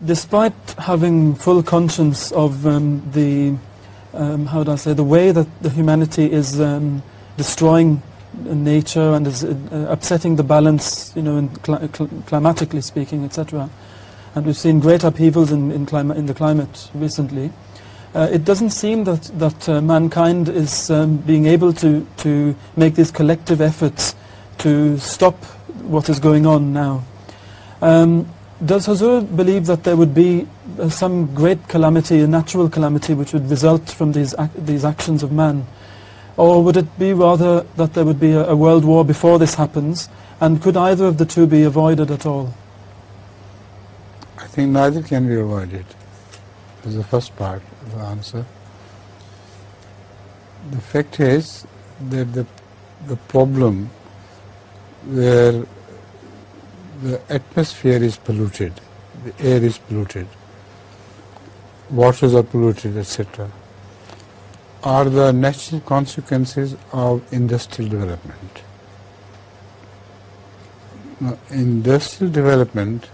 despite having full conscience of the way that the humanity is destroying nature and is upsetting the balance, climatically speaking, etc. And we've seen great upheavals in the climate recently. It doesn't seem that mankind is being able to make these collective efforts to stop what is going on now. Does Hazur believe that there would be some great calamity, a natural calamity, which would result from these actions of man? Or would it be rather that there would be a world war before this happens, and could either of the two be avoided at all? I think neither can be avoided. That's the first part of the answer. The fact is that the problem where the atmosphere is polluted, the air is polluted, waters are polluted, etc., are the natural consequences of industrial development. Now, industrial development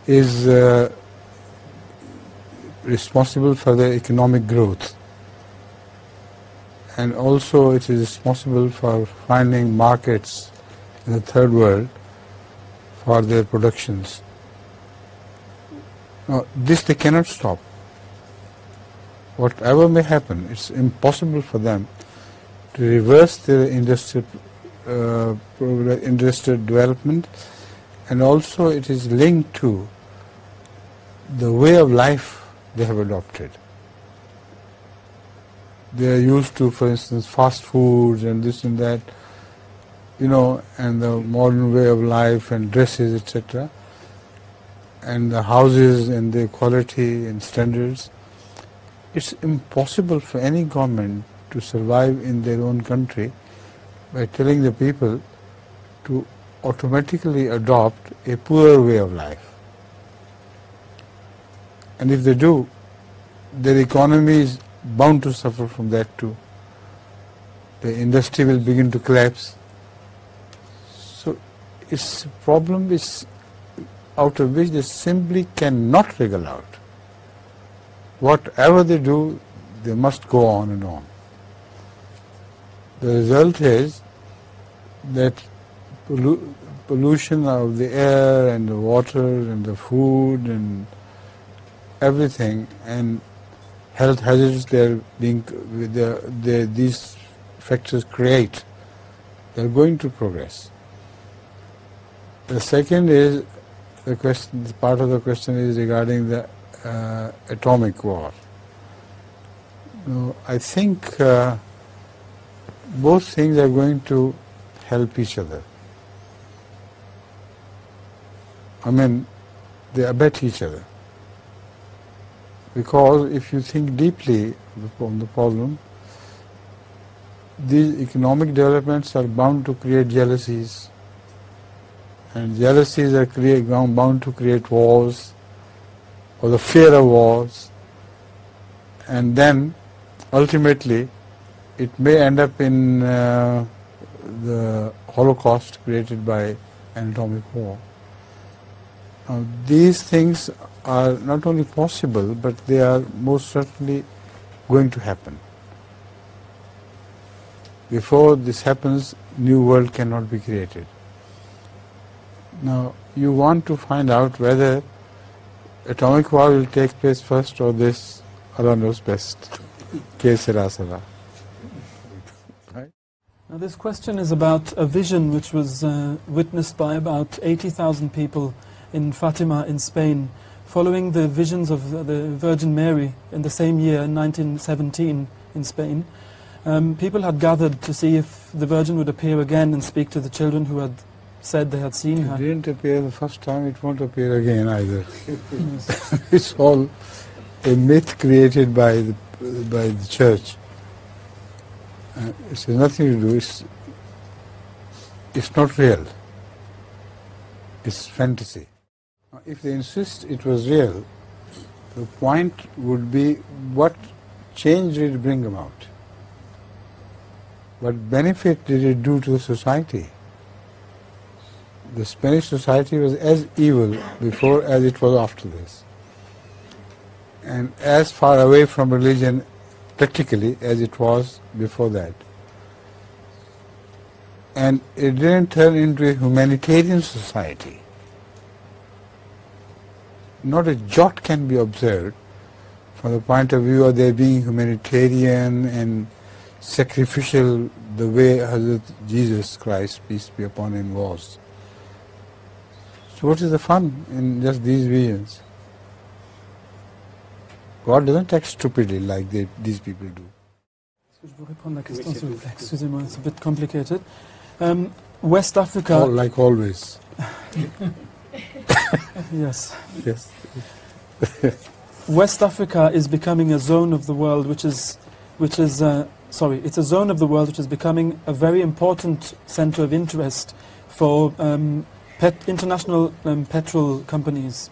is responsible for the economic growth, and also it is responsible for finding markets in the third world for their productions. Now, this they cannot stop. Whatever may happen, it's impossible for them to reverse their industrial development, and also it is linked to the way of life they have adopted. They are used to, for instance, fast foods and this and that, and the modern way of life and dresses, etc., and the houses and their quality and standards. It's impossible for any government to survive in their own country by telling the people to automatically adopt a poorer way of life. And if they do, their economy is bound to suffer from that too. The industry will begin to collapse. So it's a problem out of which they simply cannot wriggle out. Whatever they do, they must go on and on. The result is that pollution of the air and the water and the food and everything, and health hazards these factors create, they are going to progress. The second is the question. Part of the question is regarding the atomic war. I think both things are going to help each other. They abet each other. Because if you think deeply on the problem, these economic developments are bound to create jealousies, and jealousies are bound to create wars, or the fear of wars, and then ultimately it may end up in the Holocaust created by an atomic war. Now, these things are not only possible, but they are most certainly going to happen. Before this happens, new world cannot be created. Now, you want to find out whether atomic war will take place first or this, Allah knows best. Right? Now, this question is about a vision which was witnessed by about 80,000 people in Fátima in Spain, following the visions of the Virgin Mary in the same year, in 1917, in Spain. People had gathered to see if the Virgin would appear again and speak to the children who had said they had seen her. It didn't appear the first time, it won't appear again either. It's all a myth created by the church. It has nothing to do, it's not real. It's fantasy. If they insist it was real, the point would be what change did it bring about? What benefit did it do to the society? The Spanish society was as evil before as it was after this. and as far away from religion practically as it was before that. And it didn't turn into a humanitarian society. Not a jot can be observed from the point of view of their being humanitarian and sacrificial the way Hazrat Jesus Christ, peace be upon him, was. So what is the fun in just these visions? God doesn't act stupidly like these people do. Je vous répondre la question, s'il vous plaît. Excusez-moi, c'est a bit complicated. West Africa... like always. Yes. Yes. West Africa is becoming a zone of the world which is it's a zone of the world which is becoming a very important center of interest for international petrol companies.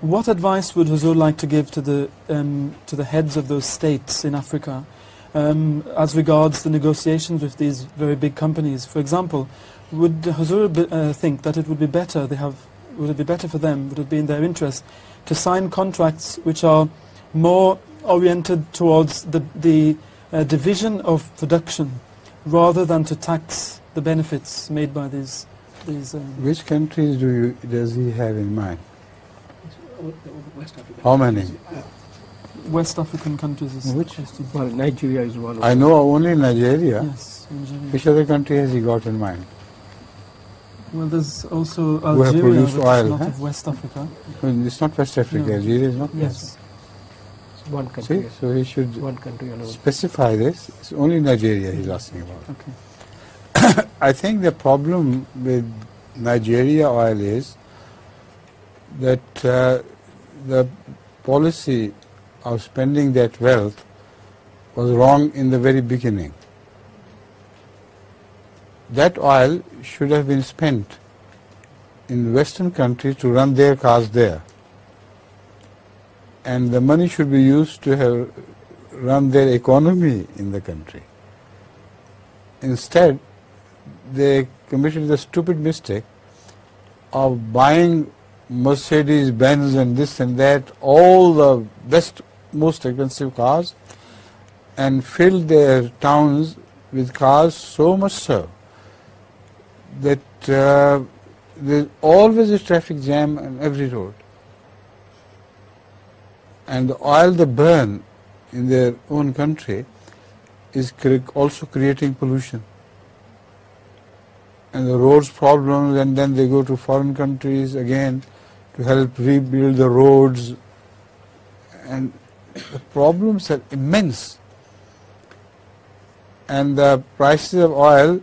What advice would Huzur like to give to the heads of those states in Africa as regards the negotiations with these very big companies? For example, would Huzur think that it would be better would it be better for them, would it be in their interest to sign contracts which are more oriented towards the division of production rather than to tax the benefits made by these Which countries does he have in mind? West Africa. How many? West African countries is Which? Well, Nigeria is one of them. I know only Nigeria. Yes, Nigeria. Which other country has he got in mind? Well, there's also Who have Algeria, produced which oil, is not huh? of West Africa. It's not West Africa. No. Algeria is not. Yes. It's one country. See, so he should One country alone. specify this. It's only Nigeria he's asking about. Okay. I think the problem with Nigeria oil is that the policy of spending that wealth was wrong in the very beginning. That oil should have been spent in Western countries to run their cars there. And the money should be used to have run their economy in the country. Instead, they committed the stupid mistake of buying Mercedes, Benz and this and that, all the best, most expensive cars, and filled their towns with cars so much so that there's always a traffic jam on every road. And the oil they burn in their own country is also creating pollution. And the roads problems, and then they go to foreign countries again to help rebuild the roads. And the problems are immense. And the prices of oil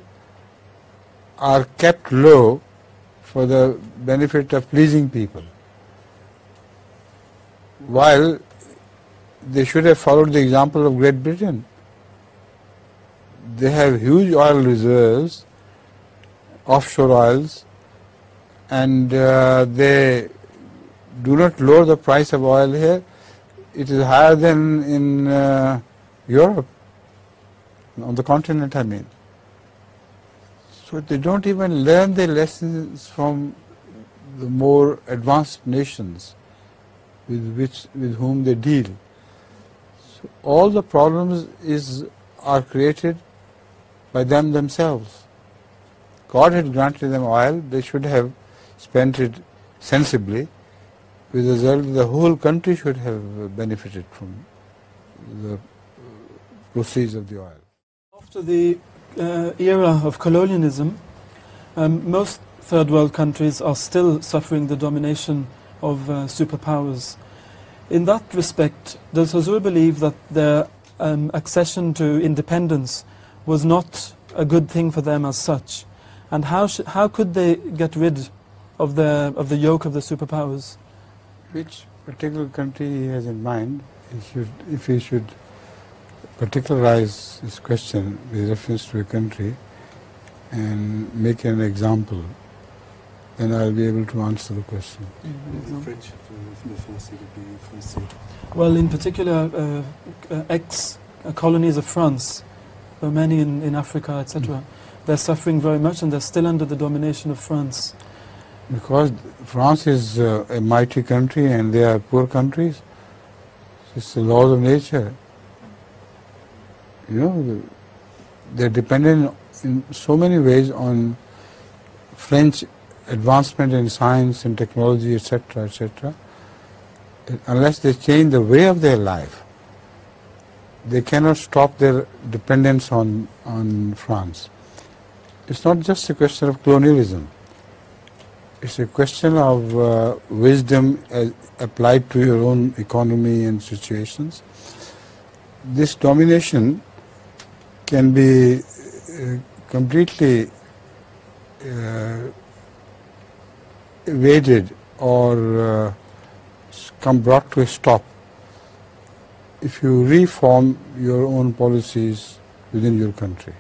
are kept low for the benefit of pleasing people, while they should have followed the example of Great Britain. They have huge oil reserves, offshore oils, and they do not lower the price of oil here. It is higher than in Europe, on the continent I mean. So they don't even learn their lessons from the more advanced nations with whom they deal. So all the problems are created by them themselves. God had granted them oil, they should have spent it sensibly, with the result the whole country should have benefited from the proceeds of the oil. After the era of colonialism, most third world countries are still suffering the domination of superpowers. In that respect, does Huzur believe that their accession to independence was not a good thing for them as such? And how could they get rid of the yoke of the superpowers? Which particular country he has in mind? If he should particularize his question with reference to a country and make an example, then I'll be able to answer the question. French, Well, in particular, ex-colonies of France, there are many in Africa, etc. They're suffering very much, and they're still under the domination of France. Because France is a mighty country and they are poor countries, It's the laws of nature. You know, they're dependent in so many ways on French advancement in science and technology, etc., etc. Unless they change the way of their life, they cannot stop their dependence on France. It's not just a question of colonialism. It's a question of wisdom applied to your own economy and situations. This domination can be completely evaded or brought to a stop if you reform your own policies within your country.